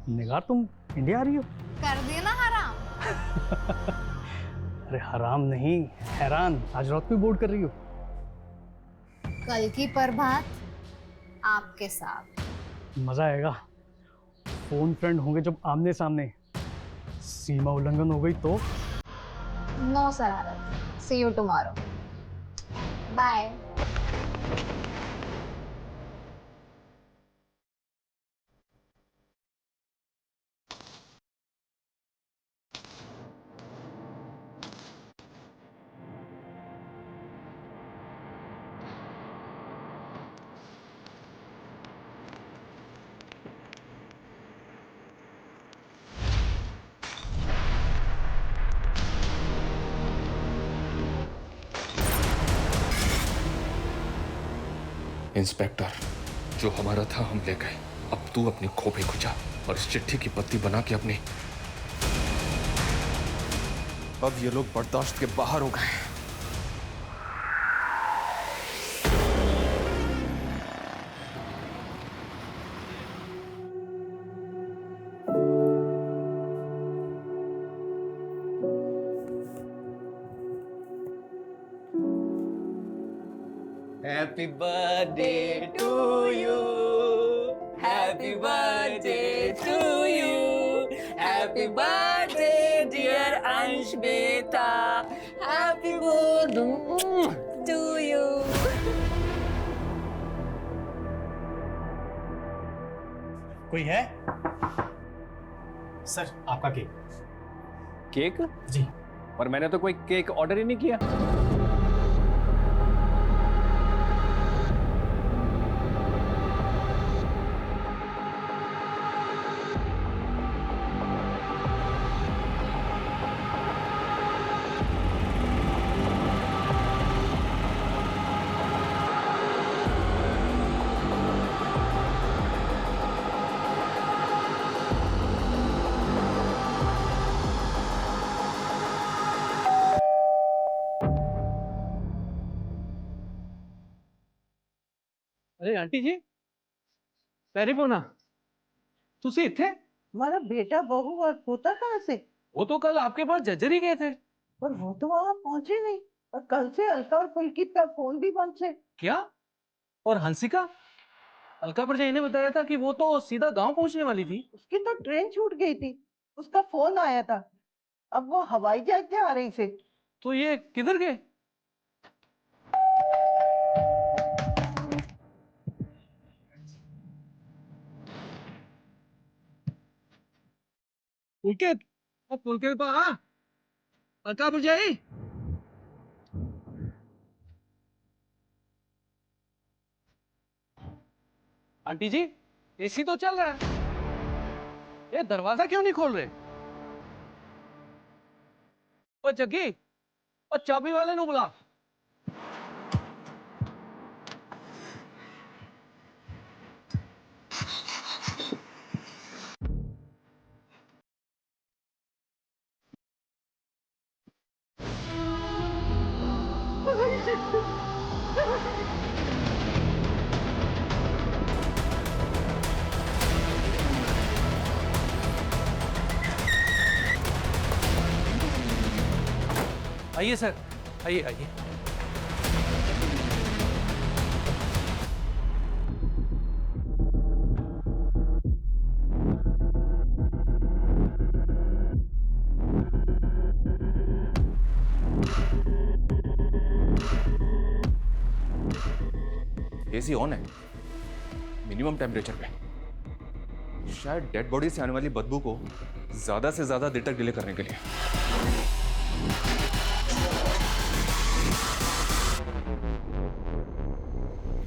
निगार, तुम इंडिया आ रही हो? कर दिया ना हराम। अरे हराम नहीं, हैरान। आज रात को बोर्ड कर रही हो? कल की प्रभात आपके साथ। मजा आएगा। फोन फ्रेंड होंगे जब आमने सामने। सीमा उल्लंघन हो गई तो? नो शरारत। See you tomorrow. Bye. Inspector, जो हमारा था हम ले गए। अब तू अपनी खोपड़ी खुजा और इस चिट्ठी की पत्ती बना के अपनी। अब ये लोग बर्दाश्त के बाहर हो गए। Happy birthday to you. Happy birthday to you. Happy birthday dear Ansh beta. Happy birthday to you. कोई है? सर, आपका केक। केक? जी। पर मैंने तो कोई केक ऑर्डर ही नहीं किया। अरे आंटी जी, पैरी पोना तुसी इत्थे? हमारा बेटा बहू और पोता कहाँ से? वो तो कल आपके पास जज्जर ही गए थे। पर वो तो वहां पहुंचे नहीं। और कल से अलका और पुलकित का फोन भी बंद है। क्या? और हंसिका? अलका भरजाई ने बताया था कि वो तो सीधा गांव पहुंचने वाली थी। उसकी तो ट्रेन छूट गई थी। उसका फोन आया था। अब वो हवाई जहाज से आ रही से। तो ये किधर गए? पुलकित, और पुलकित तो हाँ, अलका भरजाई। आंटी जी, एसी तो चल रहा है, ये दरवाजा क्यों नहीं खोल रहे? ओ जग्गी, ओ चाबी वाले नु बुला। आइए सर, आइए आइए। एसी ऑन है, मिनिमम टेम्परेचर पे। शायद डेड बॉडी से आने वाली बदबू को ज्यादा से ज्यादा देर तक डिले करने के लिए।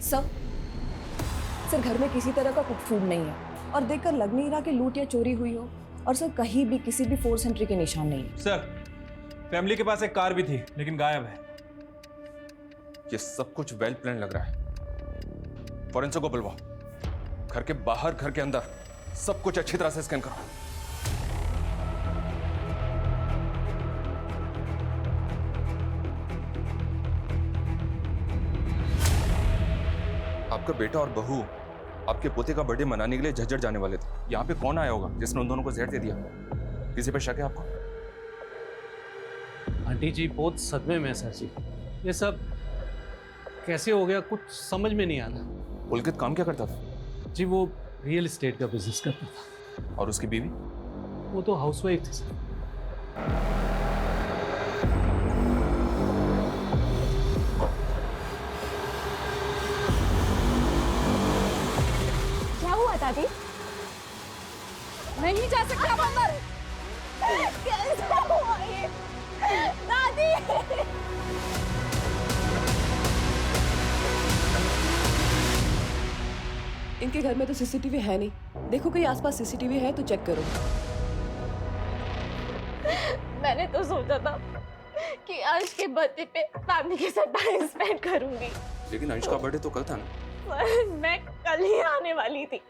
सर घर में किसी तरह का कुक फूड नहीं है और देखकर लग नहीं रहा कि लूट या चोरी हुई हो। और सर कहीं भी किसी भी फोर्स एंट्री के निशान नहीं है। सर फैमिली के पास एक कार भी थी लेकिन गायब है। ये सब कुछ वेल प्लान लग रहा है। फॉरेंसिक को बुलवाओ। घर के बाहर, घर के अंदर सब कुछ अच्छी तरह से स्कैन करो। आपका बेटा और बहू आपके पोते का बर्थडे मनाने के लिए झज्जर जाने वाले थे। यहाँ पे कौन आया होगा जिसने उन दोनों को जहर दे दिया? किसी पे शक है आपको? आंटी जी बहुत सदमे में है सर जी। ये सब कैसे हो गया कुछ समझ में नहीं आ रहा। पुलकित काम क्या करता था? जी वो रियल एस्टेट का बिजनेस करता था। और उसकी बीवी? वो तो हाउसवाइफ थी सर। क्या हुआ दादी? नहीं जा सकते आप अंदर। कैसे हुआ ये? दादी! इनके घर में तो सीसीटीवी है नहीं। देखो कहीं आसपास सीसीटीवी है तो चेक करो। मैंने तो सोचा था कि अंश के बर्थडे पे फैमिली के साथ टाइम स्पेंड करूंगी। लेकिन अंश का बर्थडे तो कल था ना? पर मैं कल ही आने वाली थी,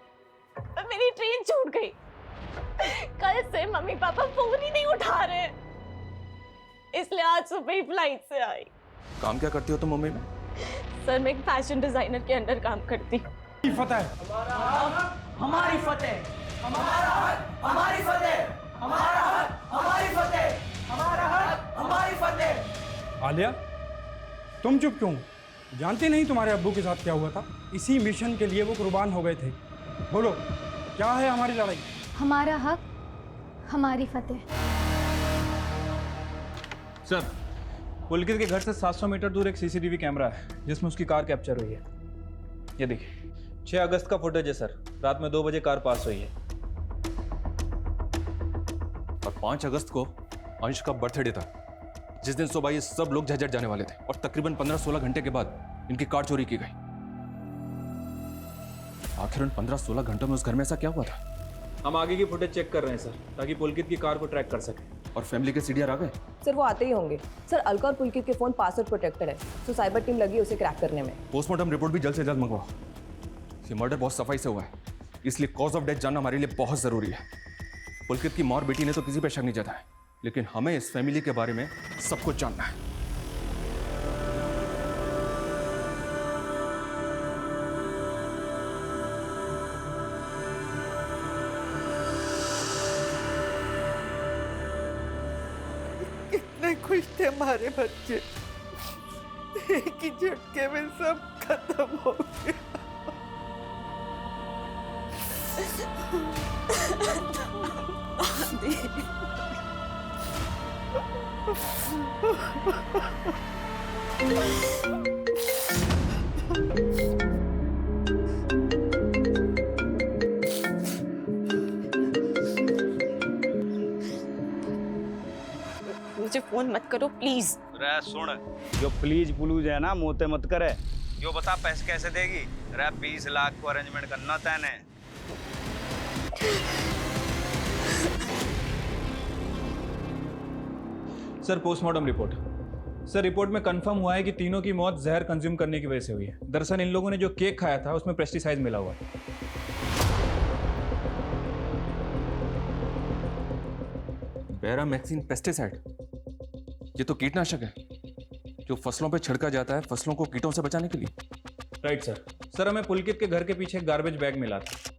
पर मेरी ट्रेन छूट गई। कल से मम्मी पापा फोन ही नहीं उठा रहे, इसलिए आज सुबह ही फ्लाइट से आई। काम क्या करती हो तुम मुंबई में? सर मैं एक फैशन डिजाइनर के अंडर काम करती हूँ। फतेह हमारी फतेह, हमारा हक हमारी फतेह, हमारा हक हमारी फतेह, हमारा हक हमारी फतेह। आलिया, तुम चुप क्यों? जानती नहीं तुम्हारे अब्बू के साथ क्या हुआ था? इसी मिशन के लिए वो कुर्बान हो गए थे। बोलो क्या है हमारी लड़ाई? हमारा हक हमारी फतेह। सर, पुलकित के घर से 700 मीटर दूर एक सीसीटीवी कैमरा है जिसमें उसकी कार कैप्चर हुई है। ये देखिए 6 अगस्त का फुटेज है सर। रात में 2 बजे कार पास हुई है। और 5 अगस्त को अंश का बर्थडे था, जिस दिन सुबह ये सब लोग झज्जर जाने वाले थे और तकरीबन 15-16 घंटे के बाद इनकी कार चोरी की गई। आखिर उन 15-16 घंटों में उस घर में ऐसा क्या हुआ था? हम आगे की फुटेज चेक कर रहे हैं सर, ताकि पुलकित की कार को ट्रैक कर सकें। और फैमिली के सीडीआर आ गए? सर वो आते ही होंगे। सर अलका और पुलकित के फोन पासवर्ड प्रोटेक्टेड है, तो साइबर टीम लगी है उसे क्रैक करने में। पोस्टमार्टम रिपोर्ट भी जल्द से जल्द मंगवाओ। ये मर्डर बहुत सफाई से हुआ है, इसलिए कॉज ऑफ डेथ जानना हमारे लिए बहुत जरूरी है। पुलकित की माँ और बेटी ने तो किसी पे शक नहीं जताया, लेकिन हमें इस फैमिली के बारे में सब कुछ जानना है। कितने खुश थे हमारे बच्चे, एक ही झटके में सब खत्म हो गया। मुझे फोन मत करो प्लीज। रे सुन, जो प्लीज प्लूज है ना मोते मत करे। जो बता पैसे कैसे देगी? रे 20 लाख को अरेंजमेंट करना तैने। Sir postmortem report. Sir report में कंफर्म हुआ है कि तीनों की मौत जहर कंज्यूम करने की वजह से हुई है। दरअसल इन लोगों ने जो केक खाया था उसमें पेस्टिसाइड मिला हुआ है। बैरामैक्सिन पेस्टिसाइड, ये तो कीटनाशक है जो फसलों पे छिड़का जाता है फसलों को कीटों से बचाने के लिए। Right sir. सर हमें पुलकित के घर के पीछे एक गार्बेज बैग मिला था।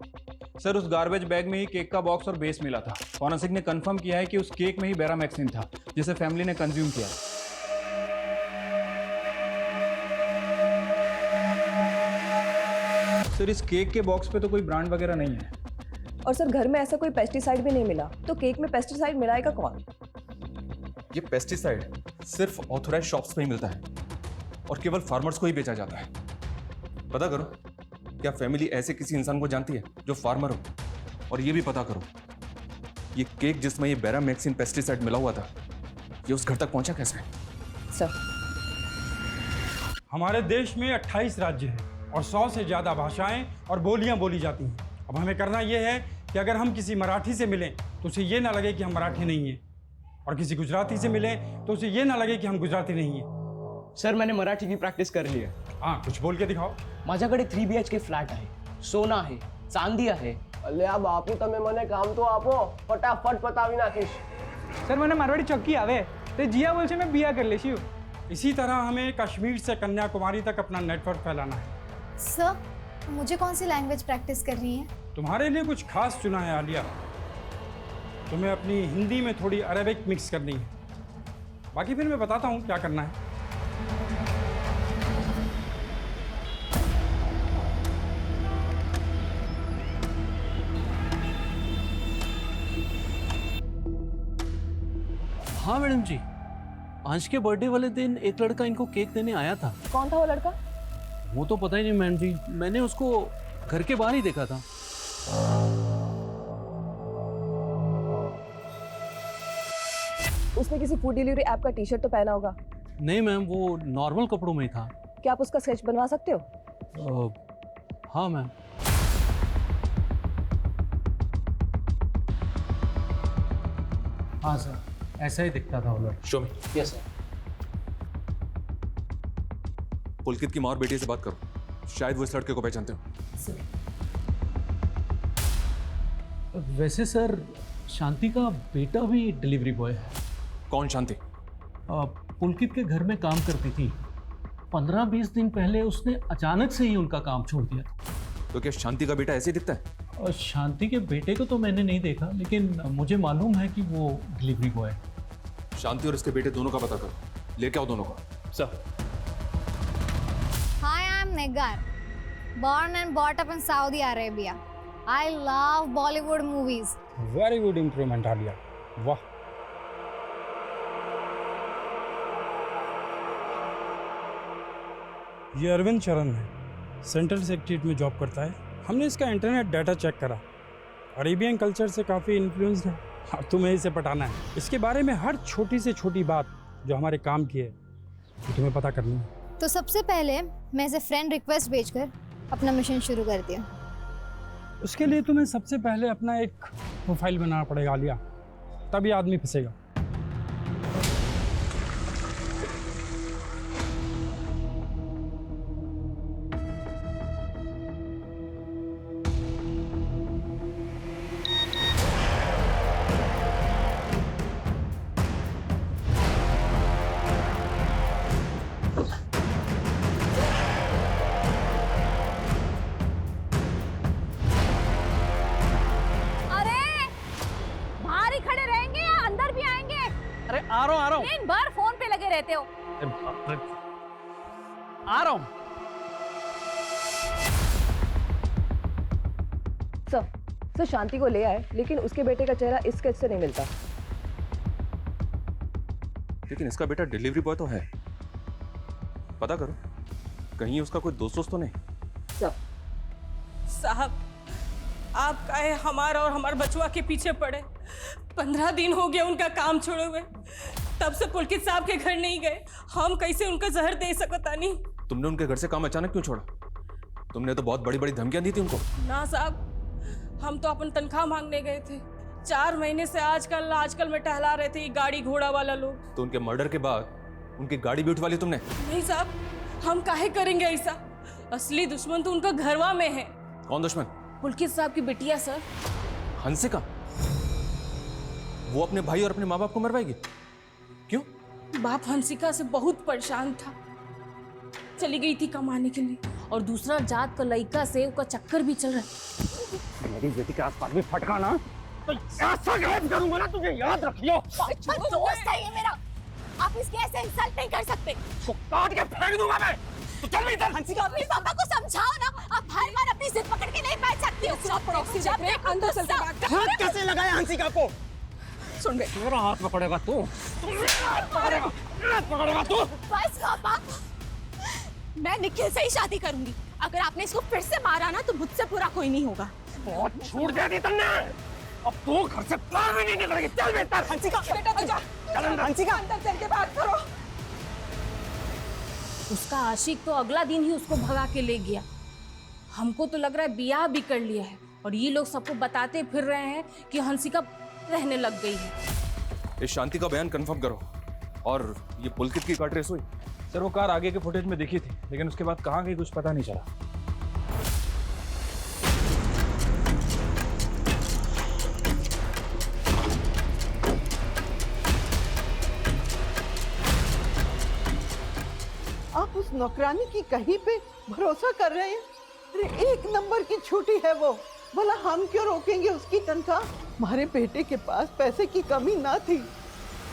सर उस गार्बेज बैग में ही केक का बॉक्स और बेस मिला था। फॉरेंसिक ने कंफर्म किया है कि उस केक में ही बैरामैक्सिन था जिसे फैमिली ने कंज्यूम किया। सर इस केक के बॉक्स पे तो कोई ब्रांड वगैरह नहीं है। और सर घर में ऐसा कोई पेस्टिसाइड भी नहीं मिला, तो केक में पेस्टिसाइड मिलाएगा कौन? ये पेस्टिसाइड सिर्फ ऑथोराइज शॉप्स में ही मिलता है और केवल फार्मर्स को ही बेचा जाता है। पता करो क्या फैमिली ऐसे किसी इंसान को जानती है जो फार्मर हो? और ये भी पता करो ये केक जिसमें ये बैरामैक्सिन पेस्टिसाइड मिला हुआ था ये उस घर तक पहुंचा कैसे? सर हमारे देश में 28 राज्य हैं और 100 से ज़्यादा भाषाएं और बोलियां बोली जाती हैं। अब हमें करना यह है कि अगर हम किसी मराठी से मिलें तो उसे ये ना लगे कि हम मराठी नहीं हैं, और किसी गुजराती से मिलें तो उसे ये ना लगे कि हम गुजराती नहीं हैं। सर मैंने मराठी की प्रॅक्टिस करली आहे. हाँ कुछ बोल के दिखाओ. माझ्याकडे 3 BHK फ्लॅट आहे, सोना आहे, चांदी आहे. અલ્યા બાપુ તમે મને કામ તો આપો, ફટાફટ પતાવી નાખીશ. सर मैंने मारवाड़ी चौकी आवे तो जिया बोल से मैं बिया कर लेशी हूँ. इसी तरह हमें कश्मीर से कन्याकुमारी तक अपना नेटवर्क फैलाना है. सर मुझे कौन सी लैंग्वेज प्रैक्टिस करनी है? तुम्हारे लिए कुछ खास चुना है आलिया। तुम्हें अपनी हिंदी में थोड़ी अरेबिक मिक्स करनी है। बाकी फिर मैं बताता हूँ क्या करना है। हाँ मैडम जी, अंश के बर्थडे वाले दिन एक लड़का इनको केक देने आया था। कौन था वो लड़का? वो तो पता ही नहीं मैडम जी, मैंने उसको घर के बाहर ही देखा था। उसने किसी फूड डिलीवरी ऐप का टी-शर्ट तो पहना होगा। नहीं मैम, वो नॉर्मल कपड़ों में ही था। क्या आप उसका स्केच बनवा सकते हो? हाँ मैम। हाँ सर, ऐसा ही दिखता था वो लड़का। Show me. Yes sir. Pulkit की माँ और बेटी से बात करो, शायद वो इस लड़के को पहचानते हो। वैसे सर, शांति का बेटा भी डिलीवरी बॉय है। कौन शांति? पुलकित के घर में काम करती थी। 15-20 दिन पहले उसने अचानक से ही उनका काम छोड़ दिया था। तो क्या शांति का बेटा ऐसे ही दिखता है? और शांति के बेटे को तो मैंने नहीं देखा, लेकिन मुझे मालूम है कि वो डिलीवरी बॉय है। शांति और इसके बेटे दोनों का पता करो, लेके आओ दोनों को। Sir. Hi, I'm Negar. Born and brought up in Saudi Arabia. I love Bollywood movies. Very good improvement Alia, वाह। ये अरविंद चरण है, सेंट्रल सेक्रेटरीट में जॉब करता है। हमने इसका इंटरनेट डाटा चेक करा, अरेबियन कल्चर से काफ़ी इन्फ्लुएंस्ड है। अब तुम्हें इसे पटाना है। इसके बारे में हर छोटी से छोटी बात जो हमारे काम की है वो तुम्हें पता करनी है। तो सबसे पहले मैं इसे फ्रेंड रिक्वेस्ट भेजकर अपना मिशन शुरू कर दिया। उसके लिए तुम्हें सबसे पहले अपना एक प्रोफाइल बनाना पड़ेगा आलिया, तभी आदमी फंसेगा। आ रहा हूँ। दिन भर फोन पे लगे रहते हो। आ रहा हूँ। सर शांति को ले आए, लेकिन उसके बेटे का चेहरा इस स्केच से नहीं मिलता। लेकिन इसका बेटा डिलीवरी बॉय तो है, पता करो कहीं उसका कोई दोस्त तो नहीं। साहब, आप काहे हमारा और हमारे बचुआ के पीछे पड़े? 15 दिन हो गए उनका काम छोड़े हुए, तब से पुलकित साहब के घर नहीं गए। हम कैसे उनका जहर दे सकता नहीं? तुमने उनके घर से काम अचानक क्यों छोड़ा? तुमने तो बहुत बड़ी बड़ी धमकियां दी थी उनको। ना साहब, हम तो अपन तनख्वाह मांगने गए थे। 4 महीने से आजकल में टहला रहे थे ये गाड़ी घोड़ा वाला लोग। तो उनके मर्डर के बाद उनकी गाड़ी भी उठवा ली तुमने? नहीं साहब, हम काहे करेंगे ऐसा? असली दुश्मन तो उनका घरवा में है। कौन दुश्मन? पुलकित साहब की बिटिया सर, हंसिका। वो अपने भाई और अपने माँ बाप को मरवाएगी? क्यों? बाप हंसिका से बहुत परेशान था, चली गई थी कमाने के लिए, और दूसरा जात का लड़का से उसका चक्कर भी चल रहा है। मेरी बेटी के आसपास भी फटका ना तो ऐसा गायब करूंगा ना, तुझे याद रखियो। दोस्त है ये मेरा, आप इसके ऐसे इंसल्ट नहीं कर सकते। तो काट के फेंक दूंगा मैं। तो चल इधर। हंसिका, अपने पापा को समझाओ ना, आप हर बार अपनी जिद पकड़ के नहीं बैठ सकती हो। अंदर चलते बात कर। हाथ कैसे लगाया हंसिका को? सुन बे, मेरा हाथ पकड़ेगा तू। पकड़ेगा तू। बस पापा, मैं निखिल से ही शादी करूंगी। अगर आपने इसको फिर से मारा ना तो मुझसे बुरा कोई नहीं होगा। बहुत छूट दे दी तुमने, अब तू घर से बाहर भी नहीं निकलेगी। चल बेटा। हंसिका बेटा तू जा। हंसिका अंदर चल के बात करो। उसका आशिक तो अगला दिन ही उसको भगा के ले गया। हमको तो लग रहा है ब्याह भी कर लिया है, और ये लोग सबको बताते फिर रहे हैं कि हंसिका रहने लग गई है। इस शांति का बयान कंफर्म करो। और ये पुलकित की कार ट्रेस हुई? सर वो कार आगे के फुटेज में दिखी थी, लेकिन उसके बाद कहाँ गई कुछ पता नहीं चला। आप उस नौकरानी की कहीं पे भरोसा कर रहे हैं? अरे एक नंबर की छुट्टी है वो, भला हम क्यों रोकेंगे उसकी तनख्वाह? हमारे बेटे के पास पैसे की कमी ना थी।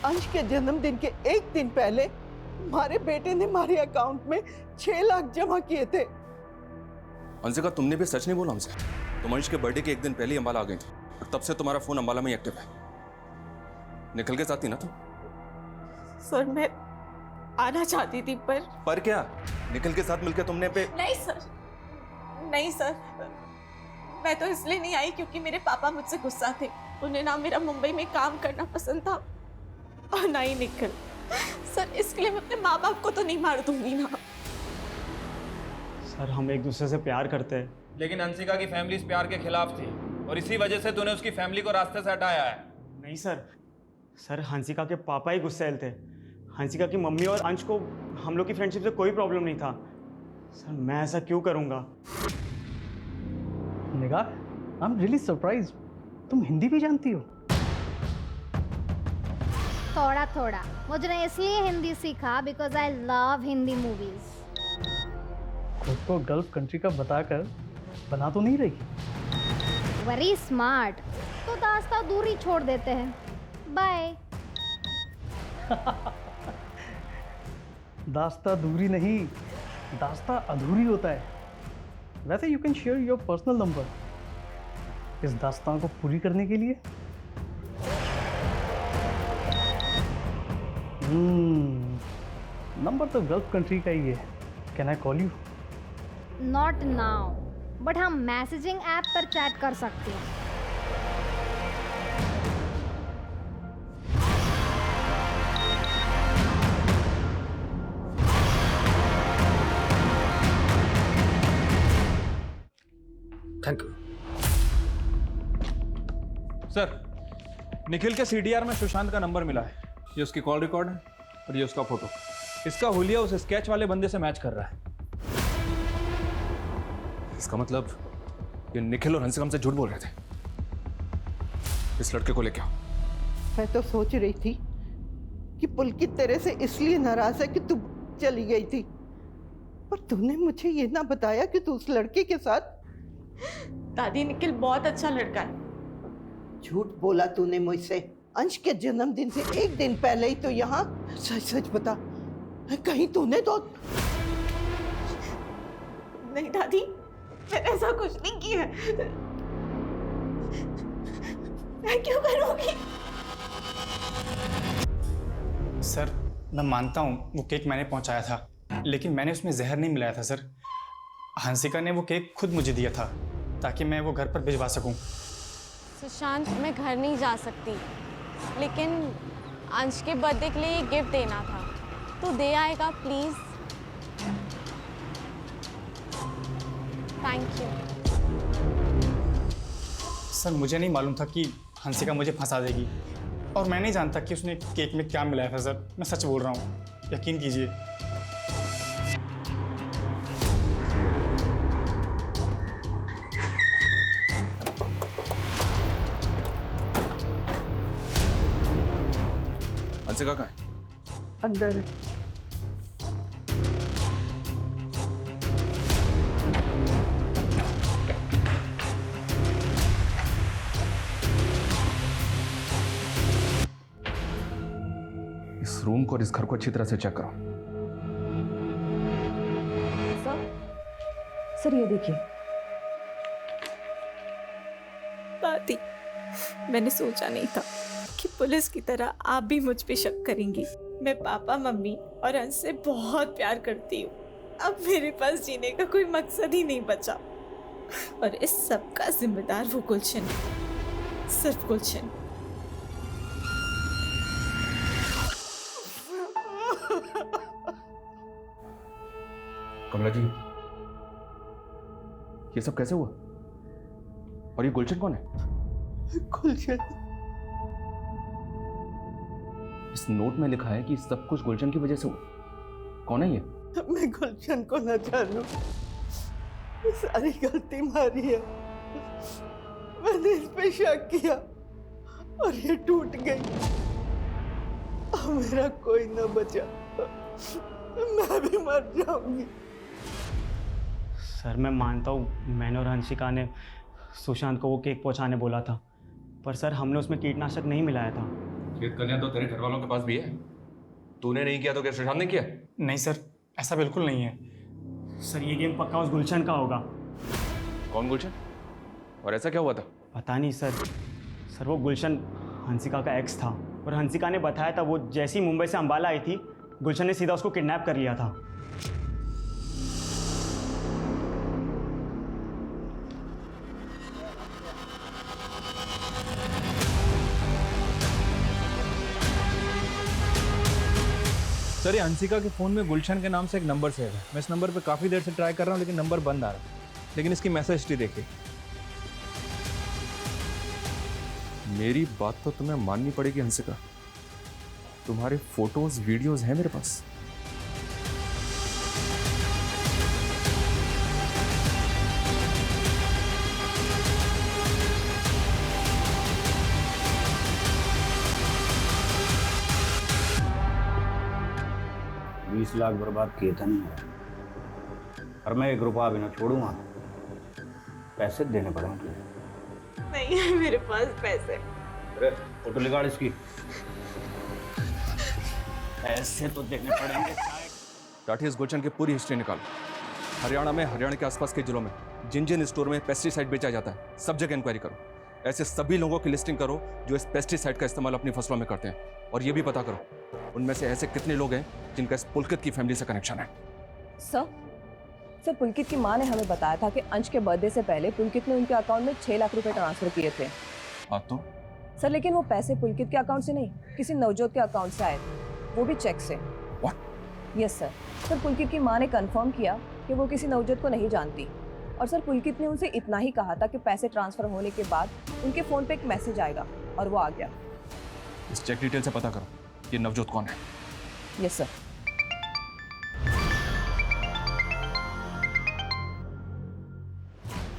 अंश के जन्मदिन के एक दिन पहले हमारे बेटे ने हमारे अकाउंट में 6 लाख जमा किए थे। अंशिका, तुमने भी सच नहीं बोला हमसे। तुम अंश के बर्थडे के एक दिन पहले ही अंबाला आ गई थी और तब से तुम्हारा फोन अंबाला में ही एक्टिव है। निखिल के साथ थी ना तुम? सर मैं आना चाहती थी पर क्या निखिल के साथ मिलकर तुमने पे? नहीं सर, मैं तो इसलिए नहीं आई क्योंकि मेरे पापा मुझसे गुस्सा थे। उन्हें ना मेरा मुंबई में काम करना पसंद था और ना ही निखिल। सर इसके लिए मैं अपने माँ बाप को तो नहीं मार दूंगी ना। सर हम एक दूसरे से प्यार करते हैं। लेकिन अंशिका की फैमिली इस प्यार के खिलाफ थी और इसी वजह से तूने उसकी फैमिली को रास्ते से हटाया है। नहीं सर हंसिका के पापा ही गुस्सैल थे। हंसिका की मम्मी और अंश को हम लोग की फ्रेंडशिप से कोई प्रॉब्लम नहीं था। सर मैं ऐसा क्यों करूँगा? निगाह, आई एम रियली सरप्राइज, तुम हिंदी भी जानती हो? थोड़ा थोड़ा। मुझे इसलिए हिंदी सीखा because I love Hindi movies. खुद को गल्फ कंट्री का बताकर बना तो नहीं रही? Very smart. तो दास्ता दूरी छोड़ देते हैं। बाय। दास्ता दूरी नहीं, दास्ता अधूरी होता है। वैसे you can share your personal number इस दास्तान को पूरी करने के लिए। नंबर तो गल्फ कंट्री का ही है। Can I call you? Not now, but हम मैसेजिंग ऐप पर चैट कर सकते हैं। Thank you sir. निखिल के सीडीआर में सुशांत का नंबर मिला है। ये उसकी कॉल रिकॉर्ड है और ये उसका फोटो। इसका हुलिया उस स्केच वाले बंदे से मैच कर रहा है। इसका मतलब ये निखिल और हंसिका हमसे झूठ बोल रहे थे। इस लड़के को लेके आओ। मैं तो सोच रही थी कि पुलकित तेरे से इसलिए नाराज है कि तू चली गई थी, पर तूने मुझे ये ना बताया कि तू उस लड़के के साथ। दादी निखिल बहुत अच्छा लड़का है। झूठ बोला तूने मुझसे। अंश के जन्मदिन से एक दिन पहले ही तो यहाँ। सच सच बता, कहीं तूने तो नहीं दादी, मैंने ऐसा कुछ नहीं किया। मैं क्यों करूँगी? सर मैं मानता हूँ वो केक मैंने पहुँचाया था, लेकिन मैंने उसमें जहर नहीं मिलाया था सर। हंसिका ने वो केक खुद मुझे दिया था ताकि मैं वो घर पर भिजवा सकूं। सुशांत, मैं घर नहीं जा सकती, लेकिन अंश के बर्थडे के लिए गिफ्ट देना था, तो दे आएगा प्लीज? Thank you. सर मुझे नहीं मालूम था कि हंसिका मुझे फंसा देगी, और मैं नहीं जानता कि उसने केक में क्या मिलाया था सर। मैं सच बोल रहा हूँ, यकीन कीजिए। हंसिका कहाँ है? अंदर। इस रूम को और इस घर को अच्छी तरह से चेक करो। सर ये देखिए। दादी, मैंने सोचा नहीं था कि पुलिस की तरह आप भी मुझ पे शक करेंगी। मैं पापा, मम्मी और अंश से बहुत प्यार करती हूँ। अब मेरे पास जीने का कोई मकसद ही नहीं बचा, और इस सब का जिम्मेदार वो गुलशन है, सिर्फ गुलशन। कमला जी, ये सब कैसे हुआ? और ये गुलशन कौन है? गुलशन? इस नोट में लिखा है कि सब कुछ गुलशन की वजह से हुआ। कौन है ये? मैं गुलशन को न जानूं, सारी गलती मारी है। मैंने इस पे शक किया और ये टूट गई। अब मेरा कोई न बचा, मैं भी मर जाऊंगी। सर मैं मानता हूँ मैंने और हंसिका ने सुशांत को वो केक पहुंचाने बोला था, पर सर हमने उसमें कीटनाशक नहीं मिलाया था। ये कन्या तो तेरे घर वालों के पास भी है। तूने नहीं किया तो क्या सुशांत ने किया? नहीं सर, ऐसा बिल्कुल नहीं है। सर ये गेम पक्का उस गुलशन का होगा। कौन गुलशन? और ऐसा क्या हुआ था? पता नहीं सर वो गुलशन हंसिका का एक्स था और हंसिका ने बताया था वो जैसी मुंबई से अंबाला आई थी गुलशन ने सीधा उसको किडनैप कर लिया था। सर ये हंसिका के फ़ोन में गुलशन के नाम से एक नंबर सेव है। मैं इस नंबर पे काफ़ी देर से ट्राई कर रहा हूँ लेकिन नंबर बंद आ रहा है। लेकिन इसकी मैसेज हिस्ट्री देखिए। मेरी बात तो तुम्हें माननी पड़ेगी हंसिका, तुम्हारे फोटोज वीडियोस हैं मेरे पास। $20 लाख बर्बाद किए थे नहीं, और मैं 1 रुपया भी ना छोड़ूंगा। पैसे देने पड़ेंगे। नहीं है मेरे पास पैसे। अरे फोटो निकाल इसकी। पैसे तो देने पड़ेंगे। राठी इस गुलशन की पूरी हिस्ट्री निकालो। हरियाणा में, हरियाणा के आसपास के जिलों में जिन जिन स्टोर में पेस्टिसाइड बेचा जाता है सब जगह इंक्वायरी करो। ऐसे सभी लोगों की लिस्टिंग करो जो इस पेस्टिसाइड का इस्तेमाल अपनी फसलों में करते हैं, और ये भी पता करो उनमें से ऐसे कितने लोग हैं जिनका इस पुलकित की फैमिली से कनेक्शन है। सर पुलकित की माँ ने हमें बताया था कि अंश के बर्थडे से पहले पुलकित ने उनके अकाउंट में 6 लाख रुपए ट्रांसफर किए थे। हाँ तो सर लेकिन वो पैसे पुलकित के अकाउंट से नहीं, किसी नवजोत के अकाउंट से आए थे, वो भी चेक से। यस सर पुलकित की माँ ने कंफर्म किया कि वो किसी नवजोत को नहीं जानती, और सर पुलकित ने उनसे इतना ही कहा था कि पैसे ट्रांसफर होने के बाद उनके फ़ोन पे एक मैसेज आएगा, और वो आ गया। इस चेक डिटेल से पता करो ये नवजोत कौन है। Yes sir.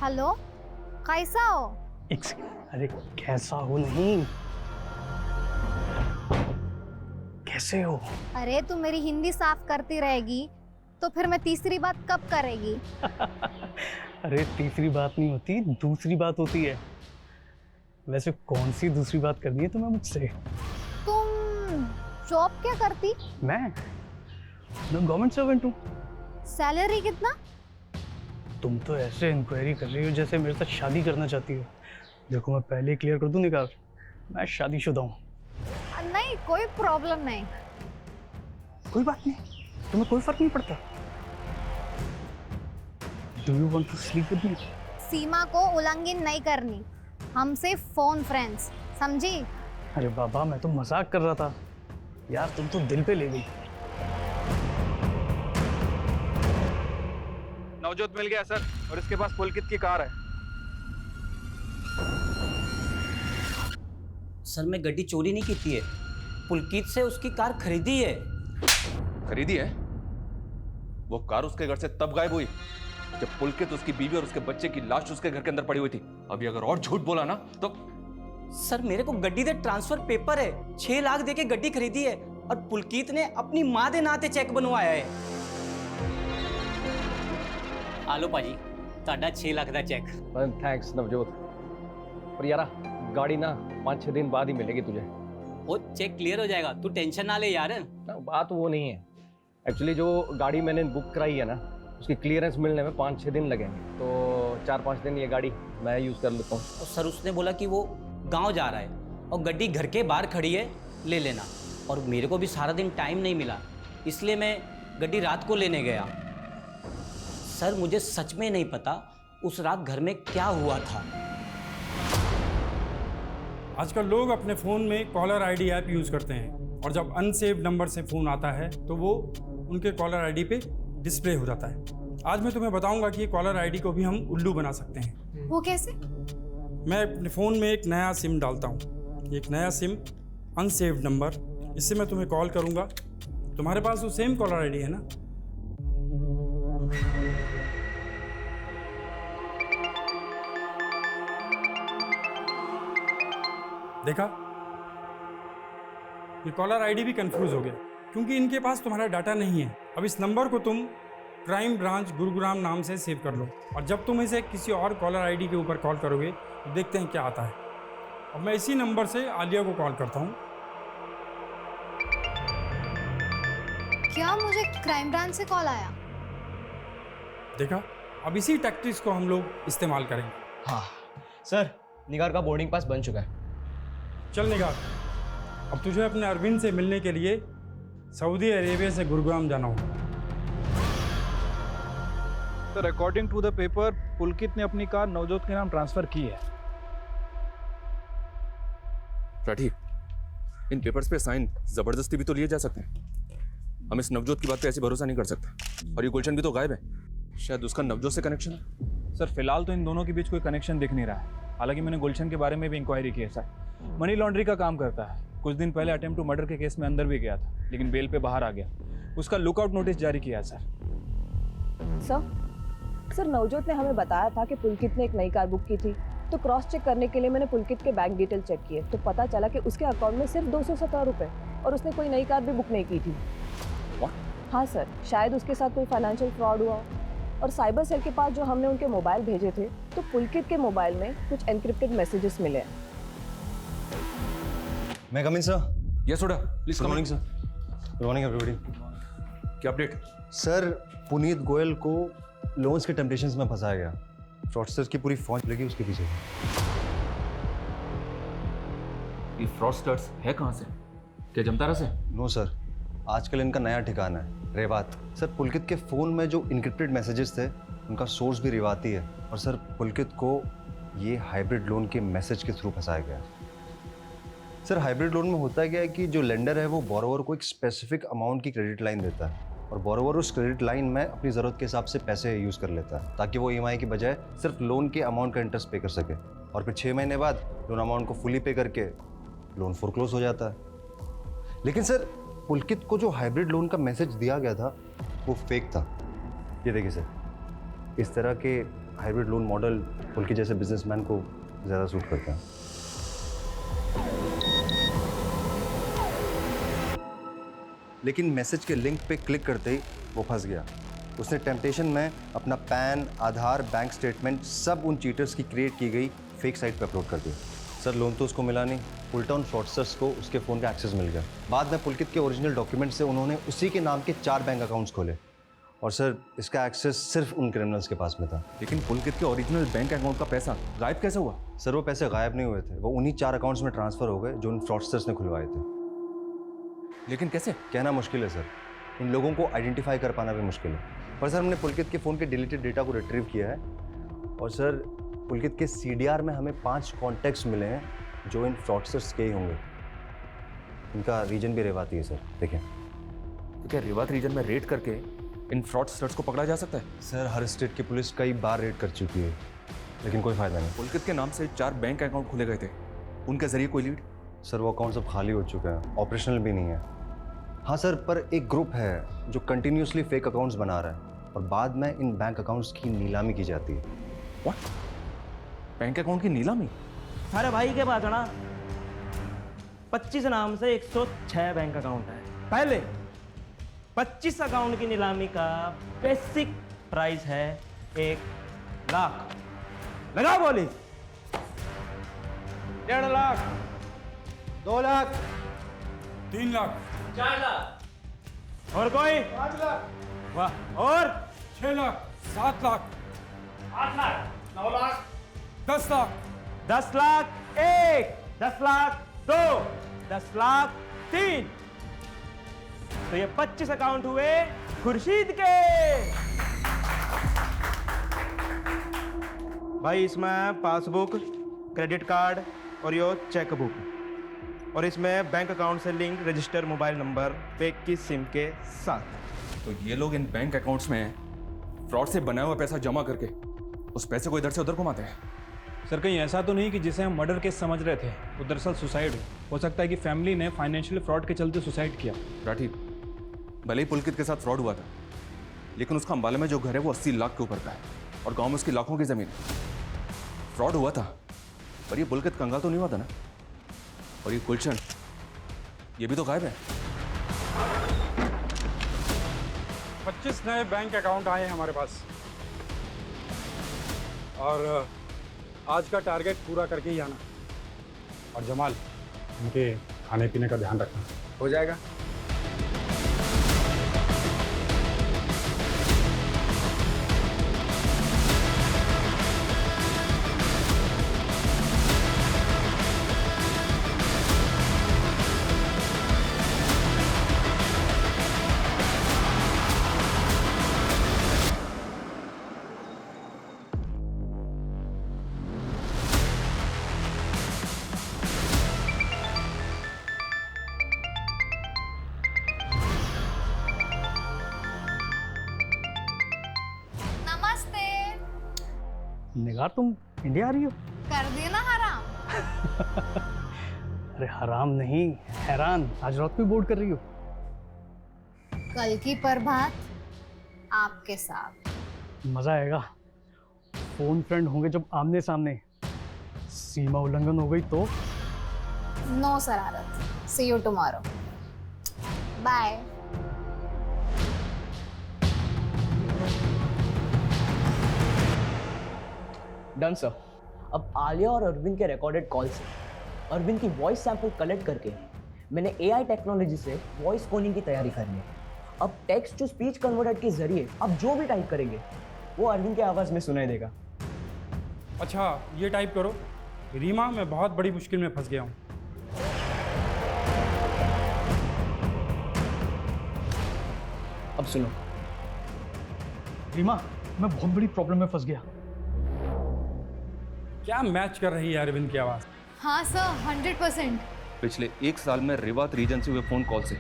हेलो, कैसा हो? अरे कैसा हो नहीं, कैसे हो? अरे तू मेरी हिंदी साफ करती रहेगी तो फिर मैं तीसरी बात कब करेगी? अरे तीसरी बात नहीं होती, दूसरी बात होती है। वैसे कौन सी दूसरी बात करनी है तुम्हें मुझसे? तुम जॉब क्या करती? मैं गवर्नमेंट सर्वेंट हूँ। सैलरी कितना? तुम तो ऐसे इंक्वायरी कर रही हो जैसे मेरे साथ शादी करना चाहती हो। देखो मैं पहले क्लियर कर दूं निकाल, मैं शादीशुदा हूँ। नहीं कोई प्रॉब्लम नहीं। कोई बात नहीं, तुम्हें कोई फर्क नहीं पड़ता। Do you want to sleep with me? सीमा को उल्लंघन नहीं करनी, हम सिर्फ फोन फ्रेंड्स, समझी? अरे बाबा मैं तो मजाक कर रहा था यार, तुम तो दिल पे ले गई। नवजोत मिल गया सर, और इसके पास पुलकित की कार है। सर मैं गड्डी चोरी नहीं की है, पुलकित से उसकी कार खरीदी है। खरीदी है? वो कार उसके घर से तब गायब हुई जब पुलकित, उसकी बीवी और उसके बच्चे की लाश उसके घर के अंदर पड़ी हुई थी। अभी अगर और झूठ बोला ना तो। सर मेरे को गड्डी दे ट्रांसफर पेपर है, 6 लाख दे के गड्डी खरीदी है, और पुलकित ने अपनी माँ दे नाते चेक बनवाया है। आलो पाजी, ताड़ा 6 लाख का चेक। थैंक्स नवजोत, पर यार गाड़ी ना 5-6 दिन बाद ही मिलेगी तुझे। वो चेक क्लियर हो जाएगा, तू टेंशन ना ले यार। ना बात वो नहीं है, एक्चुअली जो गाड़ी मैंने बुक कराई है ना उसकी क्लियरेंस मिलने में 5-6 दिन लगेंगे, तो 4-5 दिन ये गाड़ी मैं यूज़ कर लेता हूँ। और सर उसने बोला कि वो गांव जा रहा है और गड्डी घर के बाहर खड़ी है, ले लेना। और मेरे को भी सारा दिन टाइम नहीं मिला, इसलिए मैं गड्डी रात को लेने गया। सर मुझे सच में नहीं पता उस रात घर में क्या हुआ था। आजकल लोग अपने फ़ोन में कॉलर आईडी ऐप यूज़ करते हैं, और जब अनसेव्ड नंबर से फ़ोन आता है तो वो उनके कॉलर आईडी पे डिस्प्ले हो जाता है। आज मैं तुम्हें बताऊंगा कि कॉलर आईडी को भी हम उल्लू बना सकते हैं। वो कैसे? मैं अपने फ़ोन में एक नया सिम डालता हूँ, एक नया सिम अनसेव्ड नंबर, इससे मैं तुम्हें कॉल करूँगा। तुम्हारे पास वो सेम कॉलर आईडी है ना? देखा, ये कॉलर आईडी भी कंफ्यूज हो गया क्योंकि इनके पास तुम्हारा डाटा नहीं है। अब इस नंबर को तुम क्राइम ब्रांच गुरुग्राम नाम से सेव कर लो, और जब तुम इसे किसी और कॉलर आईडी के ऊपर कॉल करोगे तो देखते हैं क्या आता है। अब मैं इसी नंबर से आलिया को कॉल करता हूँ। क्या मुझे क्राइम ब्रांच से कॉल आया? देखा, अब इसी टैक्टिक्स को हम लोग इस्तेमाल करेंगे। हाँ सर, निगार का बोर्डिंग पास बन चुका है। चल निगार, अब तुझे अपने अरविंद से मिलने के लिए सऊदी अरेबिया से गुरुग्राम जाना होगा। Sir according to the paper Pulkit ने अपनी कार नवजोत के नाम ट्रांसफर की है। राठी, इन पेपर्स पे साइन जबरदस्ती भी तो लिए जा सकते हैं। हम इस नवजोत की बात पे ऐसे भरोसा नहीं कर सकते। और ये गुलशन भी तो गायब है, शायद उसका नवजोत से कनेक्शन है। सर फिलहाल तो इन दोनों के बीच कोई कनेक्शन दिख नहीं रहा है। हालांकि मैंने गुलशन के बारे में भी इंक्वायरी की है सर। मनी लॉन्ड्री का काम करता है। कुछ दिन पहले अटेम्प्ट टू मर्डर के केस में अंदर भी गया था, लेकिन बेल पे बाहर आ गया। उसका लुकआउट नोटिस जारी किया है सर। सर नवजोत ने हमें बताया था कि पुलकित ने एक नई कार बुक की थी, तो क्रॉस चेक करने के लिए मैंने पुलकित के बैंक डिटेल चेक किए, तो पता चला कि उसके अकाउंट में सिर्फ 217 रुपये, और उसने कोई नई कार भी बुक नहीं की थी। हाँ सर, शायद उसके साथ कोई फाइनेंशियल फ्रॉड हुआ। और साइबर सेल के पास जो हमने उनके मोबाइल भेजे थे, तो पुलकित के मोबाइल में कुछ एनक्रिप्टेड मैसेजेस मिले। मैं कम इन सर? यस सोडा, please come. Morning sir. Good morning everybody. क्या अपडेट? सर पुनीत गोयल को लोन्स के टेम्पटेशंस में फंसाया गया। फ्रॉडस्टर्स की पूरी फौज लगी उसके पीछे। ये फ्रॉडस्टर्स है कहाँ से? क्या जमतारा से? नो सर, आजकल इनका नया ठिकाना है रेवात। सर पुलकित के फ़ोन में जो इनक्रिप्टेड मैसेजेस थे उनका सोर्स भी रेवाती है। और सर पुलकित को ये हाइब्रिड लोन के मैसेज के थ्रू फंसाया गया। सर हाइब्रिड लोन में होता क्या है कि जो लेंडर है वो बोरोवर को एक स्पेसिफिक अमाउंट की क्रेडिट लाइन देता है, और बोरोवर उस क्रेडिट लाइन में अपनी ज़रूरत के हिसाब से पैसे यूज़ कर लेता है, ताकि वो EMI की बजाय सिर्फ लोन के अमाउंट का इंटरेस्ट पे कर सके। और फिर 6 महीने बाद लोन अमाउंट को फुली पे करके लोन फोरक्लोज हो जाता है। लेकिन सर पुलकित को जो हाइब्रिड लोन का मैसेज दिया गया था वो फेक था। ये देखिए सर, इस तरह के हाइब्रिड लोन मॉडल पुलकित जैसे बिजनेसमैन को ज़्यादा सूट करता है। लेकिन मैसेज के लिंक पे क्लिक करते ही वो फंस गया। उसने टेम्पटेशन में अपना पैन, आधार, बैंक स्टेटमेंट सब उन चीटर्स की क्रिएट की गई फेक साइट पे अपलोड कर दिया। सर लोन तो उसको मिला नहीं, उल्टा उन फ्रॉडस्टर्स को उसके फ़ोन का एक्सेस मिल गया। बाद में पुलकित के ओरिजिनल डॉक्यूमेंट से उन्होंने उसी के नाम के 4 बैंक अकाउंट्स खोले, और सर इसका एक्सेस सिर्फ उन क्रिमिनल्स के पास में था। लेकिन पुलकित के ओरिजिनल बैंक अकाउंट का पैसा गायब कैसे हुआ? सर वो पैसे गायब नहीं हुए थे, वो उन्हीं 4 अकाउंट्स में ट्रांसफ़र हो गए जो उन फ्रॉडस्टर्स ने खुलवाए थे। लेकिन कैसे? कहना मुश्किल है सर, इन लोगों को आइडेंटिफाई कर पाना भी मुश्किल है। पर सर हमने पुलकित के फ़ोन के डिलीटेड डेटा को रिट्रीव किया है, और सर पुलकित के CDR में हमें 5 कॉन्टैक्ट्स मिले हैं जो इन फ्रॉडस्टर्स के ही होंगे। इनका रीजन भी रेवाती है सर, देखें। तो क्या रेवात रीजन में रेड करके इन फ्रॉडस्टर्स को पकड़ा जा सकता है? सर हर स्टेट की पुलिस कई बार रेड कर चुकी है, लेकिन कोई फ़ायदा नहीं। पुलकित के नाम से 4 बैंक अकाउंट खुले गए थे, उनके जरिए कोई लीड? सर वो अकाउंट सब खाली हो चुके हैं, ऑपरेशनल भी नहीं है। हाँ सर, पर एक ग्रुप है जो कंटिन्यूसली फेक अकाउंट्स बना रहा है, और बाद में इन बैंक अकाउंट्स की नीलामी की जाती है। व्हाट? बैंक अकाउंट की नीलामी? अरे भाई के पास है ना 25 नाम से 106 बैंक अकाउंट है। पहले 25 अकाउंट की नीलामी का बेसिक प्राइस है 1 लाख। लगा बोली 1.5 लाख, 2 लाख, 3 लाख, 4 लाख, और कोई 5 लाख, वाह, और 6 लाख, 7 लाख, 8 लाख, 9 लाख, 10 लाख, 10 लाख 1, 10 लाख 2, 10 लाख 3। तो ये 25 अकाउंट हुए खुर्शीद के। भाई इसमें पासबुक, क्रेडिट कार्ड और यो चेक बुक, और इसमें बैंक अकाउंट से link register mobile number fake की सिम के साथ। तो ये लोग इन बैंक अकाउंट्स में फ्रॉड से बनाया हुआ पैसा जमा करके उस पैसे को इधर से उधर घुमाते हैं। सर कहीं ऐसा तो नहीं कि जिसे हम मर्डर केस समझ रहे थे वो दरअसल सुसाइड हो सकता है कि फैमिली ने फाइनेंशियल फ्रॉड के चलते सुसाइड किया। राठी, भले ही पुलकित के साथ फ्रॉड हुआ था, लेकिन उसका अंबाला में जो घर है वो 80 लाख के ऊपर का है, और गांव में उसकी लाखों की जमीन। फ्रॉड हुआ था, पर ये पुलकित कंगाल तो नहीं हुआ था ना? और ये गुलशन, ये भी तो गायब है। 25 नए बैंक अकाउंट आए हैं हमारे पास, और आज का टारगेट पूरा करके ही आना। और जमाल, उनके खाने पीने का ध्यान रखना। हो जाएगा। नमस्ते। निगार, तुम इंडिया आ रही हो? कर देना हराम। अरे हराम नहीं, हैरान। आज रात को बोर्ड कर रही हो? कल की प्रभात आपके साथ। मजा आएगा। फोन फ्रेंड होंगे जब आमने सामने। सीमा उल्लंघन हो गई तो? नो शरारत। See you tomorrow. Bye. Done sir. अब आलिया और अरविंद के रिकॉर्डेड कॉल से अरविंद की वॉइस सैंपल कलेक्ट करके मैंने एआई टेक्नोलॉजी से वॉइस कोडिंग की तैयारी करनी है। अब टेक्स्ट टू स्पीच कन्वर्टर के जरिए अब जो भी टाइप करेंगे वो अरविंद की आवाज़ में सुनाई देगा। अच्छा, ये टाइप करो, रीमा मैं बहुत बड़ी मुश्किल में फंस गया हूँ। अब सुनो। रीमा, मैं बहुत बड़ी प्रॉब्लम में फंस गया। क्या मैच कर रही है अरविंद की आवाज़? हाँ सर, 100%। पिछले 1 साल में रेवात रीजन से हुए फोन कॉल से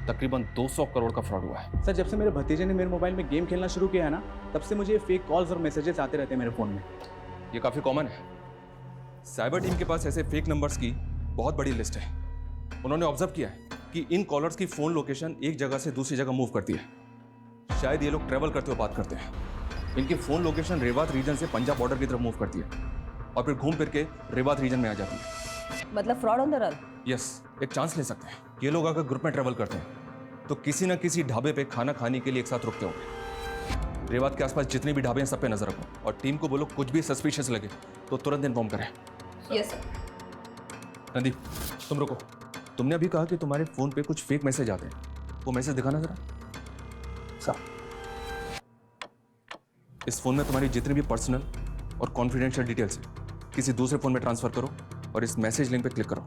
तकरीबन 200 करोड़ का फ्रॉड हुआ है। सर, जब से मेरे भतीजे ने मेरे मोबाइल में गेम खेलना शुरू किया है ना, तब से मुझे फेक कॉल्स और मैसेजेस आते रहते हैं मेरे फ़ोन में। ये काफ़ी कॉमन है। साइबर टीम के पास ऐसे फेक नंबर्स की बहुत बड़ी लिस्ट है। उन्होंने ऑब्जर्व किया है कि इन कॉलर्स की फ़ोन लोकेशन एक जगह से दूसरी जगह मूव करती है। शायद ये लोग ट्रैवल करते हुए बात करते हैं। इनकी फ़ोन लोकेशन रेवात रीजन से पंजाब बॉर्डर की तरफ मूव करती है और फिर घूम फिर के रेवात रीजन में आ जाती है। मतलब fraud on the run. Yes, एक चांस ले सकते हैं। ये लोग अगर ग्रुप में ट्रैवल करते हैं तो किसी ना किसी ढाबे पे खाना खाने के लिए एक साथ रुकते होंगे। रेवात के आसपास जितने भी ढाबे हैं सब पे नजर रखो और टीम को बोलो कुछ भी सस्पिशियस लगे तो तुरंत इन्फॉर्म करें। Yes sir. नंदी, तुम रुको। तुमने अभी कहा कि तुम्हारे फोन पे कुछ फेक मैसेज आते हैं, वो मैसेज दिखाना जरा। सर, इस फोन में तुम्हारी जितनी भी पर्सनल और कॉन्फिडेंशियल डिटेल्स है किसी दूसरे फोन में ट्रांसफर करो और इस मैसेज लिंक पे क्लिक करो।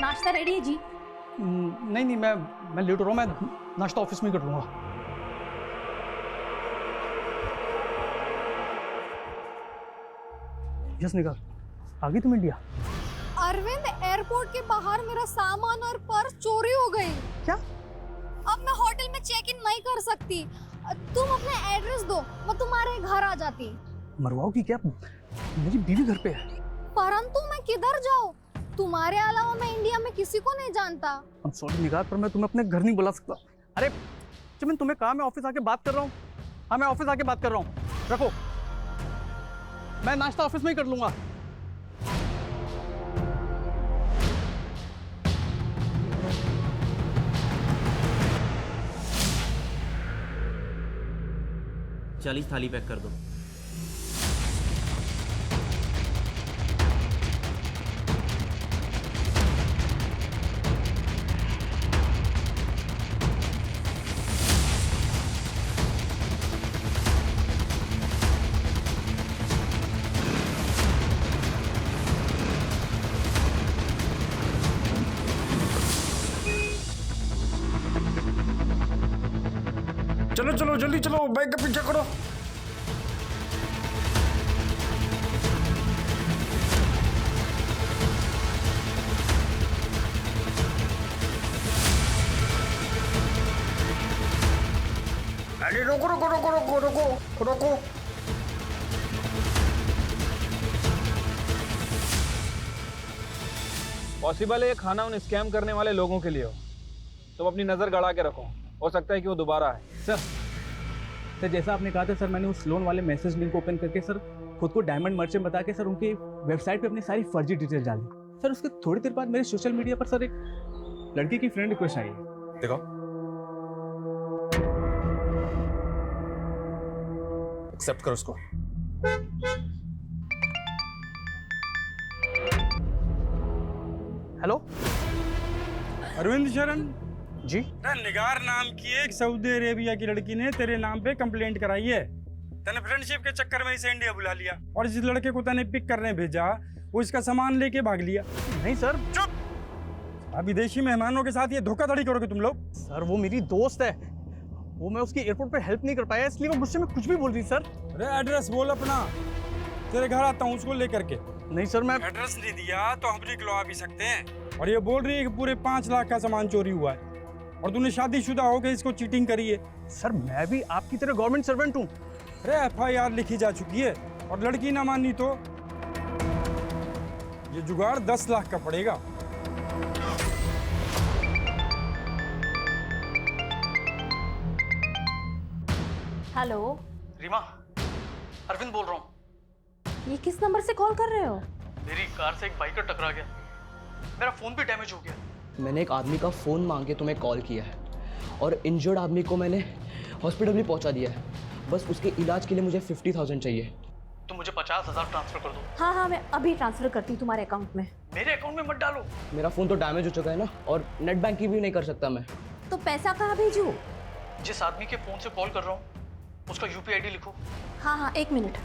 नाश्ता रेडी है जी? नहीं, मैं लेट हो रहा हूँ। मैं नाश्ता ऑफिस में ही कर लूँगा। यस निगार, आ गई तुम इंडिया? अरविंद, एयरपोर्ट के बाहर मेरा सामान और पर्स चोरी हो गई। क्या? अब मैं होटल में चेक इन नहीं कर सकती। तुम अपना एड्रेस दो, मैं तुम्हारे घर आ जाती। मरवाओ की क्या? मेरी बीवी घर पे है। परंतु मैं किधर जाऊँ? तुम्हारे अलावा मैं इंडिया में किसी को नहीं जानता। I'm sorry निगार, पर मैं तुम्हें अपने घर नहीं बुला सकता। अरे जब तुम्हें कहा मैं ऑफिस आके बात कर रहा हूँ। हाँ, मैं ऑफिस आके बात कर रहा हूँ। रखो, मैं नाश्ता ऑफिस में ही कर लूंगा। चालीस थाली पैक कर दो। चलो चलो जल्दी चलो, बैग का पीछा करो। अरे रोको रोको रोको रोको रोको रोको। पॉसिबल है ये खाना उन स्कैम करने वाले लोगों के लिए हो। तुम अपनी नज़र गड़ा के रखो, हो सकता है कि वो दोबारा आए। सर, जैसा आपने कहा था सर, मैंने उस लोन वाले मैसेज लिंक ओपन करके सर खुद को डायमंड मर्चेंट बता के सर उनकी वेबसाइट पे अपनी सारी फर्जी डिटेल्स डाली। सर उसके थोड़ी देर बाद मेरे सोशल मीडिया पर सर एक लड़की की फ्रेंड रिक्वेस्ट आई है। देखो, एक्सेप्ट करो उसको। हेलो अरविंद शरण जी। निगार नाम की एक सऊदी अरेबिया की लड़की ने तेरे नाम पे कंप्लेंट कराई है। तने फ्रेंडशिप के चक्कर में इसे इंडिया बुला लिया और जिस लड़के को तने पिक करने भेजा वो इसका सामान लेके भाग लिया। नहीं सर। चुप। अब विदेशी मेहमानों के साथ ये धोखाधड़ी करोगे तुम लोग? सर वो मेरी दोस्त है, वो मैं उसकी एयरपोर्ट पे हेल्प नहीं कर पाया इसलिए वो गुस्से में कुछ भी बोल रही सर। अरे एड्रेस बोल अपना, तेरे घर आता हूँ उसको लेकर के। नहीं सर मैं एड्रेस नहीं दिया तो हम निकलवा भी सकते हैं। और ये बोल रही है कि पूरे 5 लाख का सामान चोरी हुआ है और तूने शादीशुदा होकर इसको चीटिंग करी है। सर मैं भी आपकी तरह गवर्नमेंट सर्वेंट हूँ। अरे FIR लिखी जा चुकी है और लड़की ना मानी तो ये जुगाड़ 10 लाख का पड़ेगा। हेलो रीमा, अरविंद बोल रहा हूँ। ये किस नंबर से कॉल कर रहे हो? मेरी कार से एक बाइकर टकरा गया, मेरा फोन भी डैमेज हो गया। मैंने एक आदमी का फ़ोन मांग के तुम्हें कॉल किया है और इंजर्ड आदमी को मैंने हॉस्पिटल भी पहुंचा दिया है। बस उसके इलाज के लिए मुझे 50,000 चाहिए। तो मुझे 50,000 ट्रांसफर कर दो। हाँ हाँ, मैं अभी ट्रांसफर करती हूँ तुम्हारे अकाउंट में। मेरे अकाउंट में मत डालो। मेरा फ़ोन तो डैमेज हो चुका है ना, और नेट बैंकिंग भी नहीं कर सकता मैं। तो पैसा कहाँ भेजूँ? जिस आदमी के फोन से कॉल कर रहा हूँ उसका UPI ID लिखो। हाँ हाँ, 1 मिनट।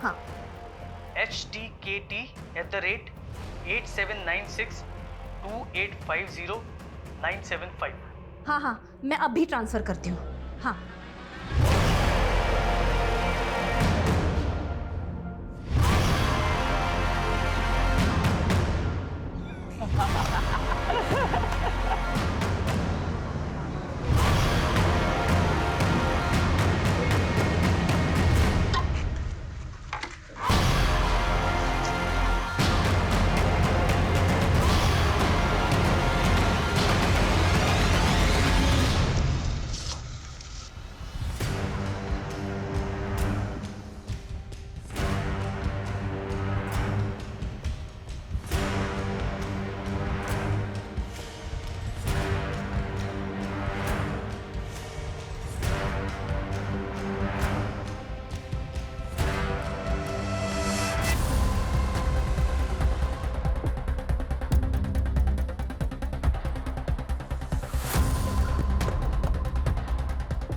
हाँ, HTKT@87962850 हाँ हाँ, मैं अभी ट्रांसफर करती हूँ। हाँ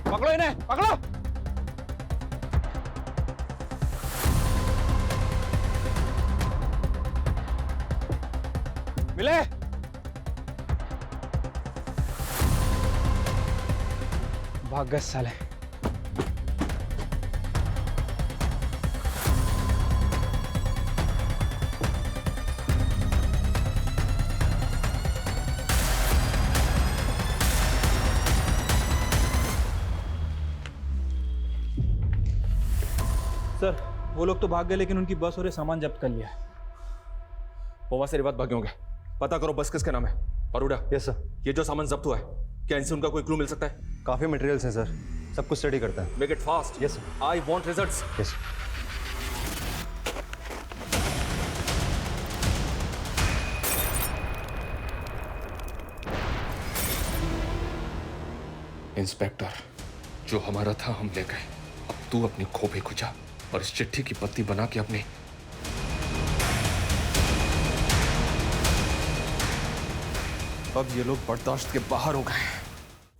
पकड़ो इन्हें, पकड़ो। मिले। भाग गए साले। सर वो लोग तो भाग गए लेकिन उनकी बस और ये सामान जब्त कर लिया है। वो वहां से रिवात भागे होंगे, पता करो बस किसके नाम है। परूडा। Yes sir. ये जो सामान जब्त हुआ है क्या इनसे उनका कोई क्लू मिल सकता है? काफ़ी मटेरियल्स हैं सर, सब कुछ स्टडी करता है। Make it fast. Yes sir. I want results. Yes. Inspector, जो हमारा था हम ले गए, अब तू अपनी खोपड़ी खुजा और इस चिट्ठी की पत्ती बना के अपने अब ये लोग बर्दाश्त के बाहर हो गए।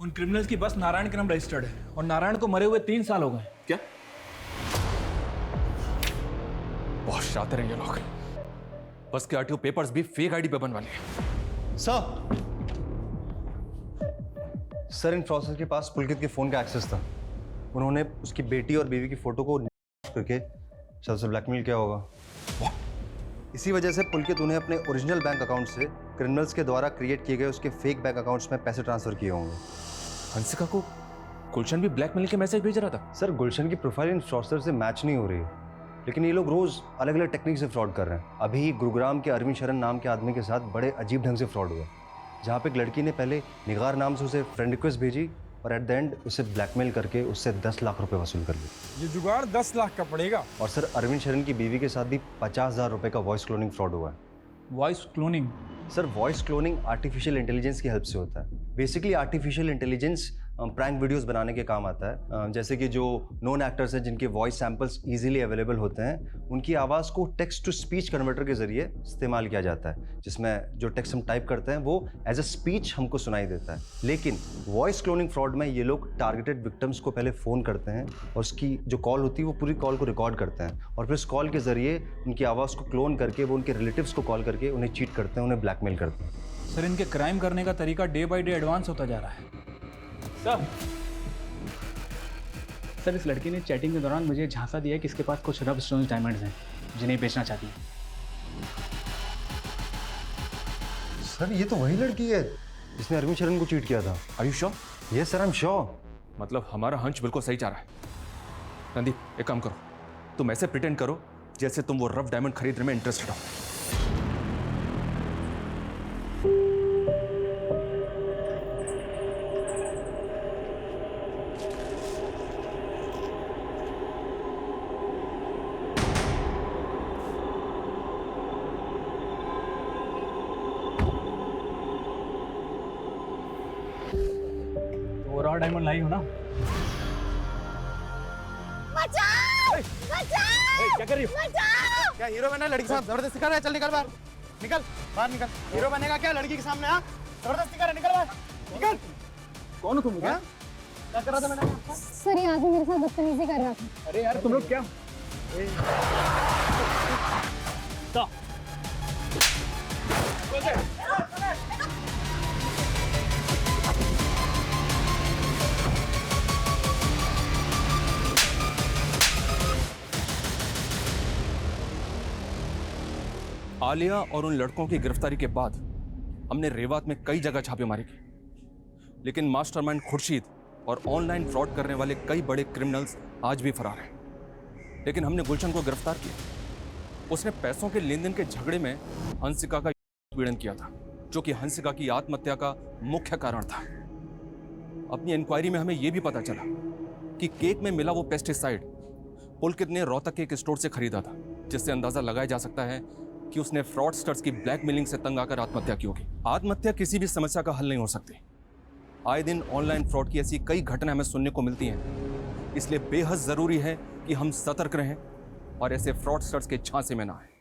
उन क्रिमिनल्स की बस नारायण के नाम रजिस्टर्ड है और नारायण को मरे हुए 3 साल हो गए। क्या? बहुत शातिर हैं ये लोग। बस के RTO पेपर्स भी फेक ID पे बनवा लिए। सर इन फ्रॉडस्टर्स के पास पुलकित के फ़ोन का एक्सेस था। उन्होंने उसकी बेटी और बीवी की फ़ोटो को करके शायद उसे ब्लैकमेल किया होगा। इसी वजह से पुलकित उन्हें अपने ओरिजिनल बैंक अकाउंट से क्रिमिनल्स के द्वारा क्रिएट किए गए उसके फेक बैंक अकाउंट्स में पैसे ट्रांसफर किए होंगे। हंसिका को गुलशन भी ब्लैकमेल के मैसेज भेज रहा था। सर गुलशन की प्रोफाइल इन फ्रॉडस्टर से मैच नहीं हो रही है, लेकिन ये लोग रोज अलग अलग टेक्निक से फ्रॉड कर रहे हैं। अभी गुरुग्राम के अरविंद शरण नाम के आदमी के साथ बड़े अजीब ढंग से फ्रॉड हुआ, जहाँ पे एक लड़की ने पहले निगार नाम से उसे फ्रेंड रिक्वेस्ट भेजी और एट द एंड उसे ब्लैकमेल करके उससे 10 लाख रुपए वसूल कर लिए। ये जुगाड़ 10 लाख का पड़ेगा। और सर अरविंद शरण की बीवी के साथ भी 50,000 रुपए का वॉइस क्लोनिंग फ्रॉड हुआ है। Voice cloning? Sir voice cloning artificial intelligence की हेल्प से होता है। Basically artificial intelligence prank videos बनाने के काम आता है। जैसे कि जो नोन एक्टर्स हैं जिनके वॉइस सैंपल्स इजीली अवेलेबल होते हैं, उनकी आवाज़ को टेक्स्ट टू स्पीच कन्वर्टर के जरिए इस्तेमाल किया जाता है, जिसमें जो टेक्स्ट हम टाइप करते हैं वो एज अ स्पीच हमको सुनाई देता है। लेकिन वॉइस क्लोनिंग फ्रॉड में ये लोग टारगेटेड विक्टिम्स को पहले फ़ोन करते हैं और उसकी जो कॉल होती है वो पूरी कॉल को रिकॉर्ड करते हैं और फिर उस कॉल के जरिए उनकी आवाज़ को क्लोन करके वो उनके रिलेटिव्स को कॉल करके उन्हें चीट करते हैं, उन्हें ब्लैकमेल करते हैं। सर इनके क्राइम करने का तरीका डे बाय डे एडवांस होता जा रहा है। सर इस लड़की ने चैटिंग के दौरान मुझे झांसा दिया कि इसके पास कुछ रब स्टोन्स डायमंड्स हैं जिन्हें बेचना चाहती है। सर ये तो वही लड़की है जिसने अरविंद शरण को चीट किया था। Are you sure? Yes sir, I am sure. मतलब हमारा हंच बिल्कुल सही जा रहा है। रणदीप एक काम करो, तुम ऐसे प्रिटेंड करो जैसे तुम वो रफ डायमंड खरीदने में इंटरेस्टेड हो। वो रॉ डायमंड लाई हो ना? बचाओ! बचाओ! क्या कर रही हो? बचाओ! क्या हीरो बनना है लड़की के साथ जबरदस्ती कर रहा है? चल निकल बाहर, निकल बाहर, निकल। हीरो बनेगा क्या लड़की के सामने? हाँ जबरदस्ती कर रहा है, निकल बाहर, निकल। कौन हो तुम? क्या कर रहा था मैंने? सर ये आदमी मेरे साथ बदतमीजी कर रहा था। अरे यार तुम लोग क्या आलिया और उन लड़कों की गिरफ्तारी के बाद हमने रेवात में कई जगह छापेमारी की, लेकिन मास्टरमाइंड खुर्शीद और ऑनलाइन फ्रॉड करने वाले कई बड़े क्रिमिनल्स आज भी फरार हैं। लेकिन हमने गुलशन को गिरफ्तार किया। उसने पैसों के लेन देन के झगड़े में हंसिका का पीड़न किया था, जो कि हंसिका की आत्महत्या का मुख्य कारण था। अपनी इंक्वायरी में हमें यह भी पता चला कि केक में मिला वो पेस्टिसाइड पुलकित ने रोहतक के एक स्टोर से खरीदा था, जिससे अंदाजा लगाया जा सकता है कि उसने फ्रॉडस्टर्स की ब्लैकमेलिंग से तंग आकर आत्महत्या की होगी। आत्महत्या किसी भी समस्या का हल नहीं हो सकती। आए दिन ऑनलाइन फ्रॉड की ऐसी कई घटनाएं हमें सुनने को मिलती हैं, इसलिए बेहद जरूरी है कि हम सतर्क रहें और ऐसे फ्रॉडस्टर्स के झांसे में ना आए।